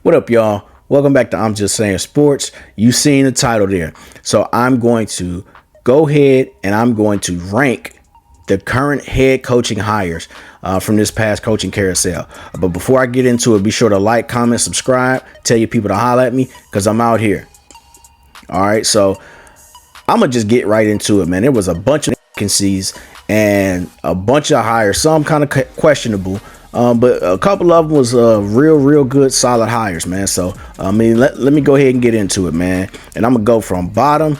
What up, y'all? Welcome back to I'm Just Saying Sports. You seen the title there. So I'm going to go ahead and I'm going to rank the current head coaching hires from this past coaching carousel. But before I get into it, be sure to like, comment, subscribe, tell your people to holler at me because I'm out here. All right, so I'm going to just get right into it, man. There was a bunch of vacancies and a bunch of hires, some kind of questionable. But a couple of them was real good, solid hires, man. So, let me go ahead and get into it, man. And I'm going to go from bottom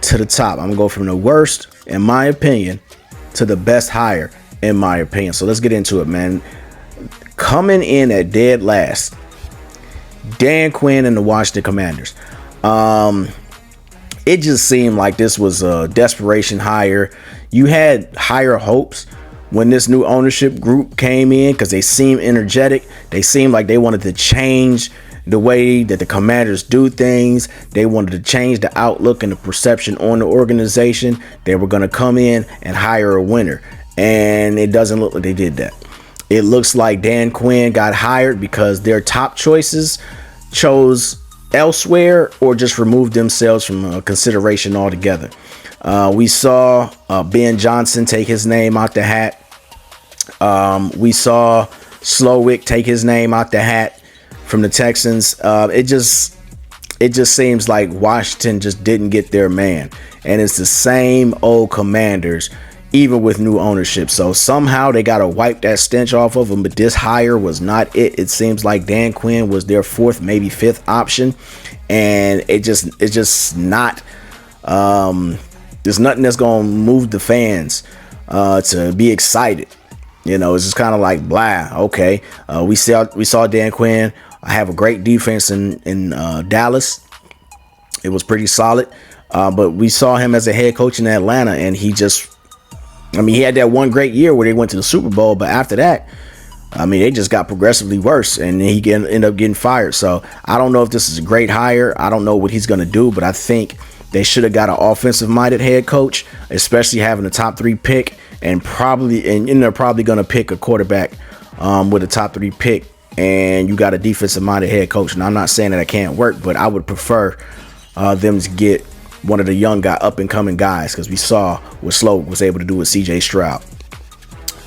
to the top. I'm going to go from the worst, in my opinion, to the best hire, in my opinion. So let's get into it, man. Coming in at dead last, Dan Quinn and the Washington Commanders. It just seemed like this was a desperation hire. You had higher hopes when this new ownership group came in because they seemed energetic. They seemed like they wanted to change the way that the Commanders do things. They wanted to change the outlook and the perception on the organization. They were going to come in and hire a winner. And it doesn't look like they did that. It looks like Dan Quinn got hired because their top choices chose elsewhere or just removed themselves from consideration altogether. We saw Ben Johnson take his name out the hat. We saw Slowick take his name out the hat from the Texans. It just seems like Washington just didn't get their man, and it's the same old Commanders, even with new ownership. So somehow they got to wipe that stench off of them. But this hire was not it. It seems like Dan Quinn was their fourth, maybe fifth option, and it's just not. There's nothing that's gonna move the fans to be excited. You know, it's just kind of like blah. Okay, we saw Dan Quinn have a great defense in Dallas. It was pretty solid, but we saw him as a head coach in Atlanta, and he had that one great year where they went to the Super Bowl. But after that, they just got progressively worse, and he ended up getting fired. So I don't know if this is a great hire. I don't know what he's gonna do, but I think they should have got an offensive-minded head coach, especially having a top 3 pick, and they're probably going to pick a quarterback with a top 3 pick, and you got a defensive-minded head coach. And I'm not saying that it can't work, but I would prefer them to get one of the young up-and-coming guys, because we saw what Slowick was able to do with C.J. Stroud.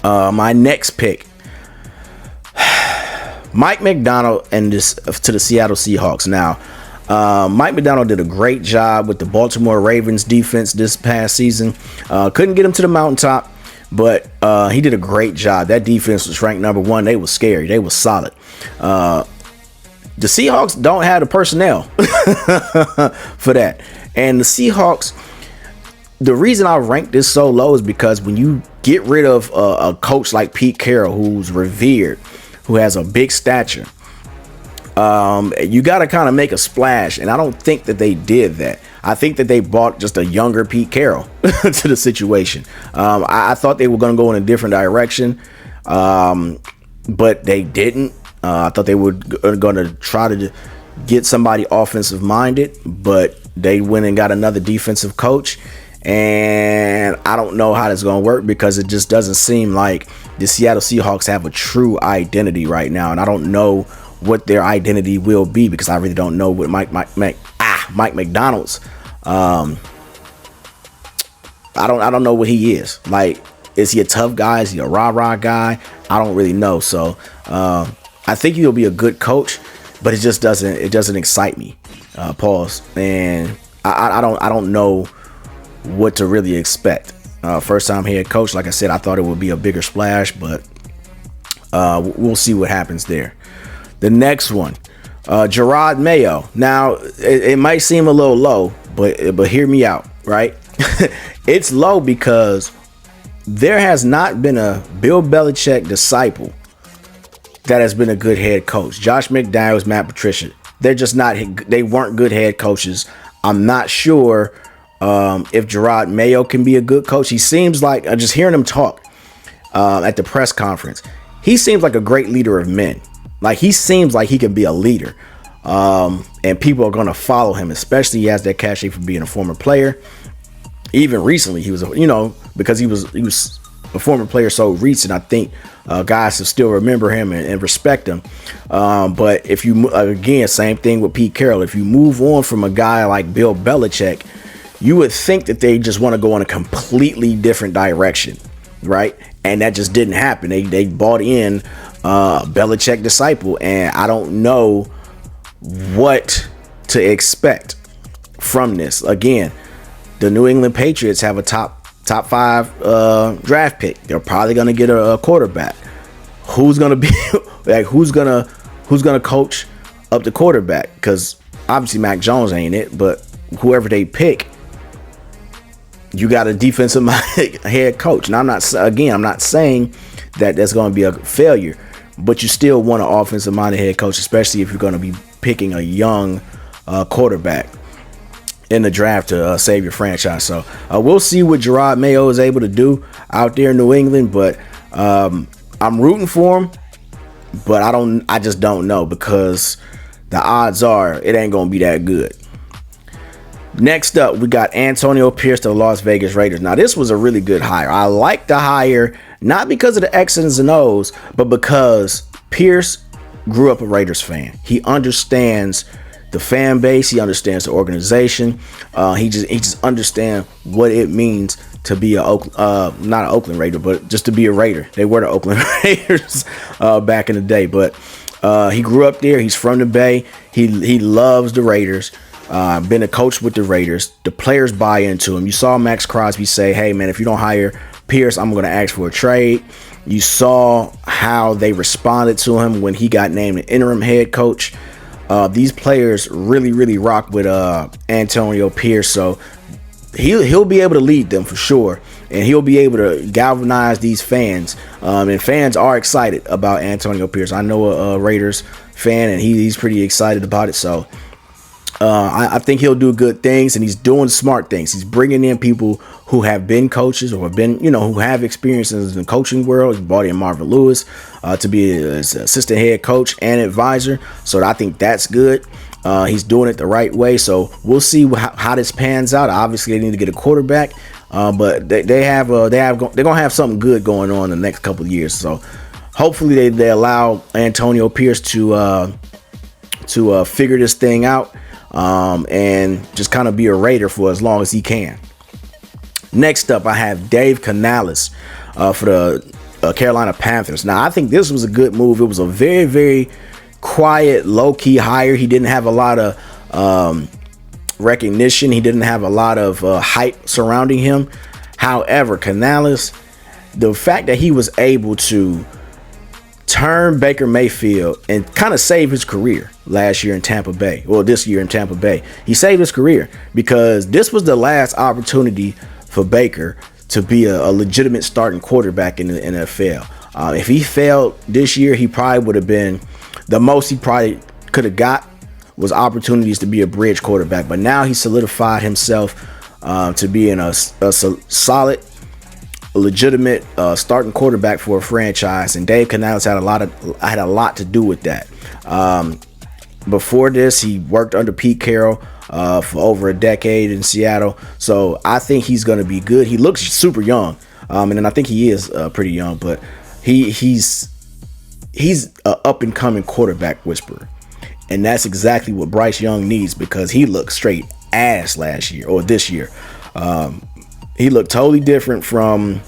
My next pick, Mike Macdonald to the Seattle Seahawks. Now, Mike Macdonald did a great job with the Baltimore Ravens defense this past season. Couldn't get him to the mountaintop, but he did a great job. That defense was ranked number 1. They were scary. They were solid. The Seahawks don't have the personnel for that. And the Seahawks, the reason I rank this so low is because when you get rid of a coach like Pete Carroll, who's revered, who has a big stature, you got to kind of make a splash, and I don't think that they did that. I think that they brought just a younger Pete Carroll to the situation. I thought they were going to go in a different direction, but they didn't. I thought they were going to try to get somebody offensive minded, but they went and got another defensive coach, and I don't know how that's going to work because it just doesn't seem like the Seattle Seahawks have a true identity right now, and I don't know what their identity will be because I really don't know what Mike Macdonald's. I don't know what he is. Like, is he a tough guy? Is he a rah-rah guy? I don't really know. So I think he'll be a good coach, but it just doesn't excite me. Pause. And I don't know what to really expect. First time head coach, like I said, I thought it would be a bigger splash, but we'll see what happens there. The next one, Gerard Mayo. Now, it might seem a little low, but hear me out, right? It's low because there has not been a Bill Belichick disciple that has been a good head coach. Josh McDaniels, Matt Patricia, they weren't good head coaches. I'm not sure if Gerard Mayo can be a good coach. He seems like, just hearing him talk at the press conference, he seems like a great leader of men. Like, he seems like he can be a leader, and people are going to follow him, especially he has that cachet for being a former player. Even recently, he was, because he was a former player so recent, I think guys will still remember him and respect him. But if you, again, same thing with Pete Carroll. If you move on from a guy like Bill Belichick, you would think that they just want to go in a completely different direction, right? And that just didn't happen. They bought in Belichick disciple, and I don't know what to expect from this. Again, the New England Patriots have a top 5 draft pick. They're probably going to get a quarterback. Who's going to be like who's going to coach up the quarterback? Because obviously Mac Jones ain't it, but whoever they pick, you got a defensive head coach. And I'm not saying that that's going to be a failure, but you still want an offensive minded head coach, especially if you're going to be picking a young quarterback in the draft to save your franchise. So we'll see what Gerard Mayo is able to do out there in New England, but I'm rooting for him, but I just don't know, because the odds are it ain't going to be that good. Next up, we got Antonio Pierce to the Las Vegas Raiders. Now, this was a really good hire. I like the hire, not because of the X's and O's, but because Pierce grew up a Raiders fan. He understands the fan base. He understands the organization. He just understands what it means to be not an Oakland Raider, but just to be a Raider. They were the Oakland Raiders back in the day, but he grew up there. He's from the Bay. He loves the Raiders. Been a coach with the Raiders. The players buy into him. You saw Max Crosby say, hey, man, if you don't hire Pierce, I'm going to ask for a trade. You saw how they responded to him when he got named an interim head coach. These players really rock with Antonio Pierce. So he'll be able to lead them for sure. And he'll be able to galvanize these fans. And fans are excited about Antonio Pierce. I know a Raiders fan, and he's pretty excited about it. So I think he'll do good things, and he's doing smart things. He's bringing in people who have been coaches or have been, who have experiences in the coaching world. He brought in Marvin Lewis to be his assistant head coach and advisor. So I think that's good. He's doing it the right way. So we'll see how this pans out. Obviously, they need to get a quarterback, but they're gonna have something good going on in the next couple of years. So hopefully they allow Antonio Pierce to figure this thing out. And just kind of be a Raider for as long as he can. Next up, I have Dave Canales for the Carolina Panthers. Now, I think this was a good move. It was a very quiet, low-key hire. He didn't have a lot of recognition. He didn't have a lot of hype surrounding him. However, Canales, the fact that he was able to turn Baker Mayfield and kind of save his career last year in Tampa Bay, or this year in Tampa Bay. He saved his career because this was the last opportunity for Baker to be a legitimate starting quarterback in the NFL. If he failed this year, he probably would have been, the most he probably could have got was opportunities to be a bridge quarterback. But now he solidified himself to being a solid, legitimate starting quarterback for a franchise, and Dave Canales had a lot to do with that. Before this, he worked under Pete Carroll for over a decade in Seattle, so I think he's going to be good. He looks super young, and I think he is pretty young, but he's an up and coming quarterback whisperer, and that's exactly what Bryce Young needs, because he looked straight ass last year or this year. He looked totally different from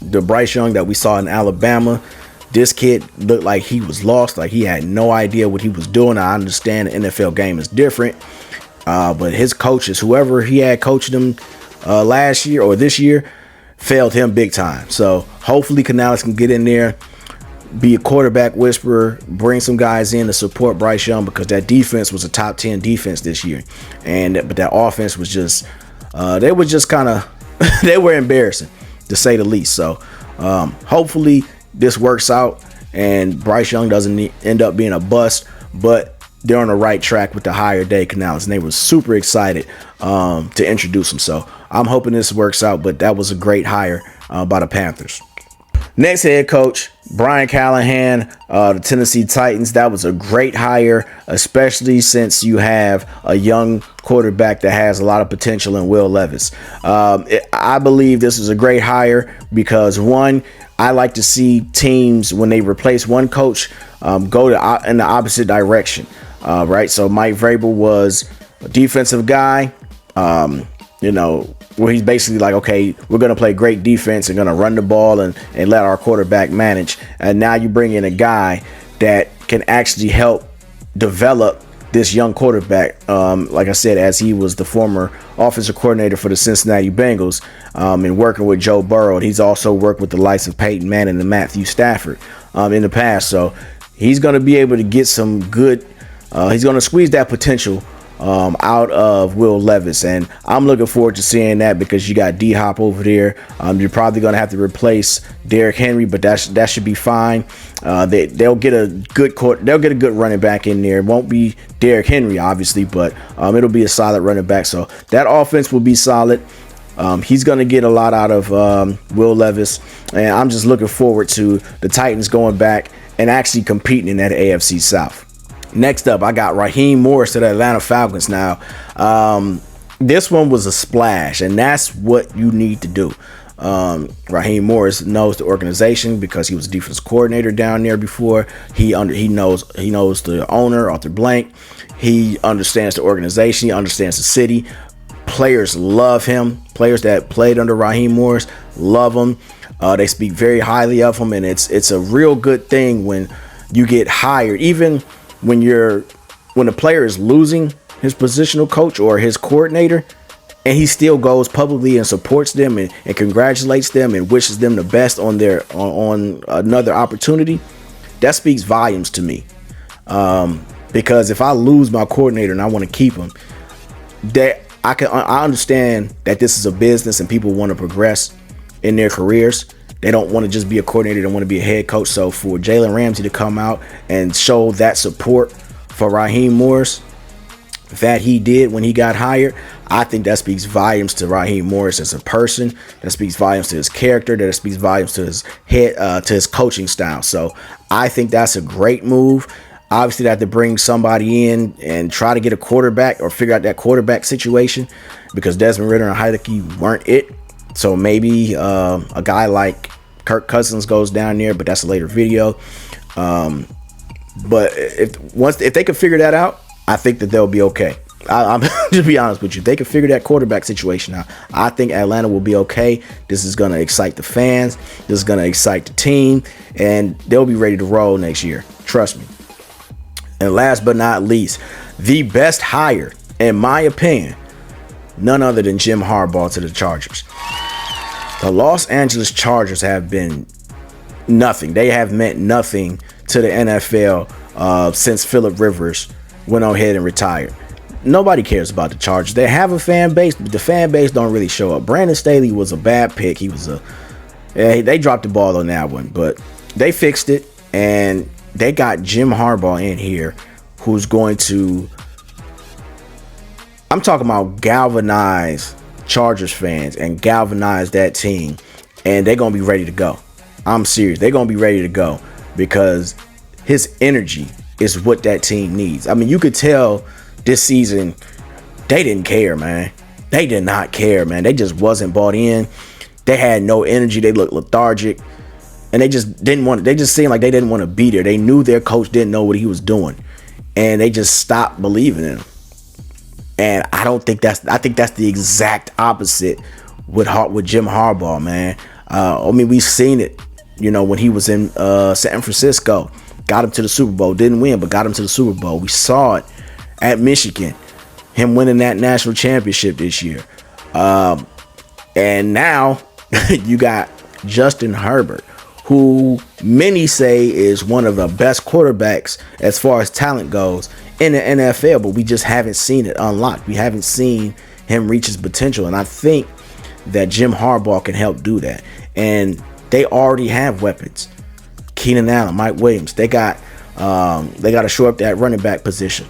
the Bryce Young that we saw in Alabama. This kid looked like he was lost, like he had no idea what he was doing. I understand the NFL game is different, but his coaches, whoever he had coaching him last year or this year, failed him big time. So hopefully Canales can get in there, be a quarterback whisperer, bring some guys in to support Bryce Young, because that defense was a top 10 defense this year, but that offense was just they were just kind of they were embarrassing, to say the least. So hopefully this works out and Bryce Young doesn't end up being a bust, but they're on the right track with the hire Dave Canales, and they were super excited to introduce him. So I'm hoping this works out, but that was a great hire by the Panthers. Next head coach, Brian Callahan, the Tennessee Titans. That was a great hire, especially since you have a young quarterback that has a lot of potential in Will Levis. I believe this is a great hire because, one, I like to see teams, when they replace one coach, go in the opposite direction. Right. So Mike Vrabel was a defensive guy, where he's basically like, okay, we're going to play great defense and going to run the ball and let our quarterback manage. And now you bring in a guy that can actually help develop this young quarterback. Like I said, as he was the former offensive coordinator for the Cincinnati Bengals, and working with Joe Burrow. He's also worked with the likes of Peyton Manning and Matthew Stafford in the past. So he's going to be able to get some good, he's going to squeeze that potential out of Will Levis, and I'm looking forward to seeing that because you got D-Hop over there. You're probably going to have to replace Derrick Henry, but that should be fine. They'll get a good running back in there. It won't be Derrick Henry, obviously, but it'll be a solid running back. So that offense will be solid. He's going to get a lot out of Will Levis, and I'm just looking forward to the Titans going back and actually competing in that AFC South. Next up, I got Raheem Morris to the Atlanta Falcons. Now, this one was a splash, and that's what you need to do. Raheem Morris knows the organization because he was a defense coordinator down there before. He knows the owner, Arthur Blank. He understands the organization. He understands the city. Players love him. Players that played under Raheem Morris love him. They speak very highly of him, and it's a real good thing when you get hired, even when the player is losing his positional coach or his coordinator, and he still goes publicly and supports them and congratulates them and wishes them the best on another opportunity. That speaks volumes to me. Because if I lose my coordinator and I want to keep him, I understand that this is a business and people want to progress in their careers. They don't want to just be a coordinator. They want to be a head coach. So for Jalen Ramsey to come out and show that support for Raheem Morris that he did when he got hired, I think that speaks volumes to Raheem Morris as a person. That speaks volumes to his character. That speaks volumes to his to his coaching style. So I think that's a great move. Obviously, they have to bring somebody in and try to get a quarterback or figure out that quarterback situation because Desmond Ridder and Heinicke weren't it. So maybe a guy like Kirk Cousins goes down there, but that's a later video. But if they can figure that out, I think that they'll be okay. I'm just be honest with you. If they can figure that quarterback situation out, I think Atlanta will be okay. This is going to excite the fans. This is going to excite the team, and they'll be ready to roll next year. Trust me. And last but not least, the best hire, in my opinion, none other than Jim Harbaugh to the Chargers. The Los Angeles Chargers have been nothing. They have meant nothing to the NFL since Phillip Rivers went on ahead and retired. Nobody cares about the Chargers. They have a fan base, but the fan base don't really show up. Brandon Staley was a bad pick. They dropped the ball on that one, but they fixed it, and they got Jim Harbaugh in here, who's going to, I'm talking about galvanize Chargers fans and galvanize that team, and they're going to be ready to go. I'm serious. They're going to be ready to go because his energy is what that team needs. I mean, you could tell this season they didn't care, man. They did not care, man. They just wasn't bought in. They had no energy. They looked lethargic, and they just didn't want. They just seemed like they didn't want to be there. They knew their coach didn't know what he was doing, and they just stopped believing in him. And I think that's the exact opposite with Jim Harbaugh, man. I mean, we've seen it, when he was in San Francisco, got him to the Super Bowl, didn't win, but got him to the Super Bowl. We saw it at Michigan, him winning that national championship this year. And now you got Justin Herbert, who many say is one of the best quarterbacks as far as talent goes in the NFL, but we just haven't seen it unlocked. We haven't seen him reach his potential, and I think that Jim Harbaugh can help do that. And they already have weapons. Keenan Allen, Mike Williams. They got to shore up that running back position.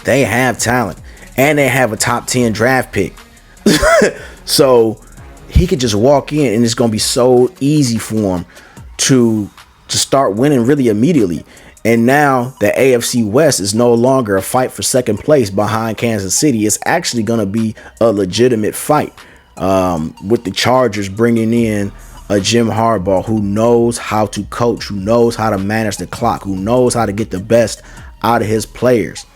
They have talent, and they have a top 10 draft pick. So he could just walk in, and it's going to be so easy for him to start winning really immediately. And now the AFC West is no longer a fight for second place behind Kansas City. It's actually going to be a legitimate fight with the Chargers bringing in a Jim Harbaugh who knows how to coach, who knows how to manage the clock, who knows how to get the best out of his players.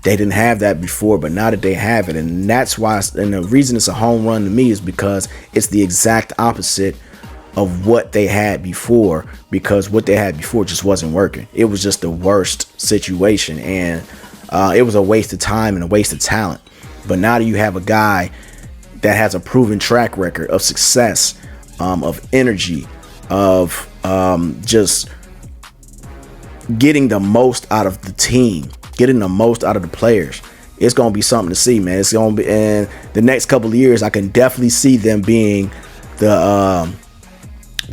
They didn't have that before, but now that they have it, and that's why, and the reason it's a home run to me is because it's the exact opposite of what they had before, because what they had before just wasn't working. It was just the worst situation, and it was a waste of time and a waste of talent. But now that you have a guy that has a proven track record of success, of energy, of just getting the most out of the team, getting the most out of the players, it's going to be something to see, man. It's going to be, in the next couple of years, I can definitely see them being the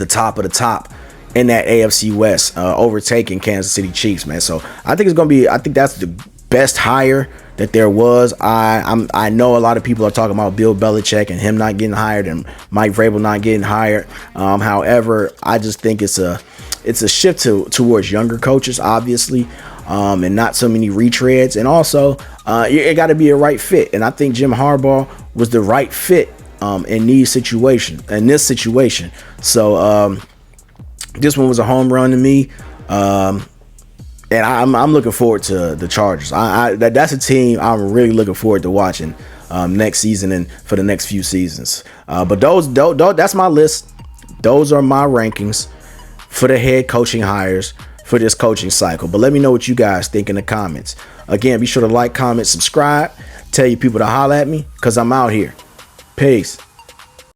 top of the top in that AFC West, overtaking Kansas City Chiefs, man. So I think it's going to be, I think that's the best hire that there was. I know a lot of people are talking about Bill Belichick and him not getting hired and Mike Vrabel not getting hired. However, I just think it's a shift towards younger coaches, obviously, and not so many retreads. And also, it got to be a right fit. And I think Jim Harbaugh was the right fit in this situation. So this one was a home run to me. And I'm looking forward to the Chargers. That's a team I'm really looking forward to watching next season and for the next few seasons. But those that's my list. Those are my rankings for the head coaching hires for this coaching cycle. But let me know what you guys think in the comments. Again, be sure to like, comment, subscribe. Tell your people to holler at me because I'm out here. Peace.